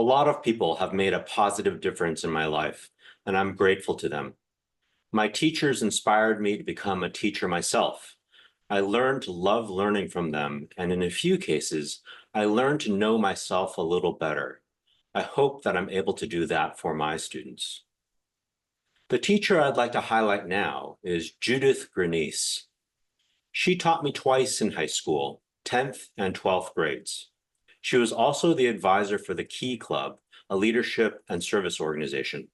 A lot of people have made a positive difference in my life, and I'm grateful to them. My teachers inspired me to become a teacher myself. I learned to love learning from them, and in a few cases, I learned to know myself a little better. I hope that I'm able to do that for my students. The teacher I'd like to highlight now is Judith Granice. She taught me twice in high school, 10th and 12th grades. She was also the advisor for the Key Club, a leadership and service organization.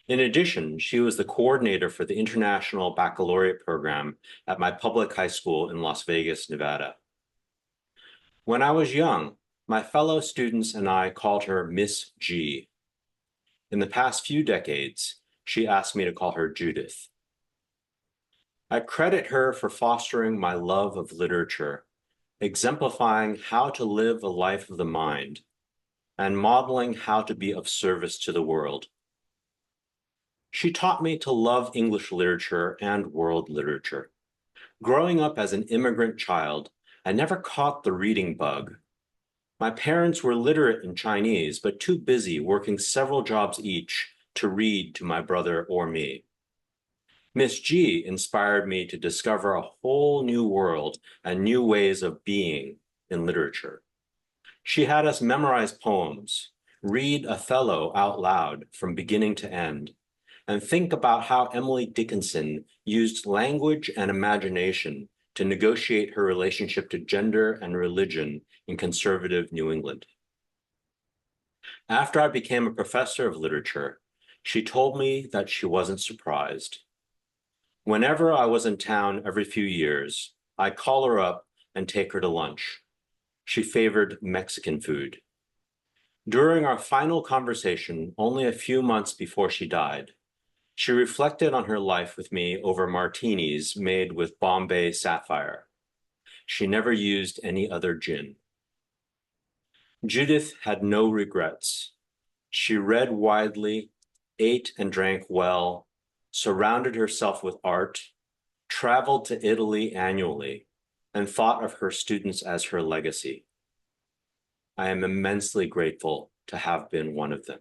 In addition, she was the coordinator for the International Baccalaureate program at my public high school in Las Vegas, Nevada. When I was young, my fellow students and I called her Miss G. In the past few decades, she asked me to call her Judith. I credit her for fostering my love of literature, exemplifying how to live a life of the mind, and modeling how to be of service to the world. She taught me to love English literature and world literature. Growing up as an immigrant child, I never caught the reading bug. My parents were literate in Chinese, but too busy working several jobs each to read to my brother or me. Miss G inspired me to discover a whole new world and new ways of being in literature. She had us memorize poems, read Othello out loud from beginning to end, and think about how Emily Dickinson used language and imagination to negotiate her relationship to gender and religion in conservative New England. After I became a professor of literature, she told me that she wasn't surprised. Whenever I was in town every few years, I'd call her up and take her to lunch. She favored Mexican food. During our final conversation, only a few months before she died, she reflected on her life with me over martinis made with Bombay Sapphire. She never used any other gin. Judith had no regrets. She read widely, ate and drank well, surrounded herself with art, traveled to Italy annually, and thought of her students as her legacy. I am immensely grateful to have been one of them.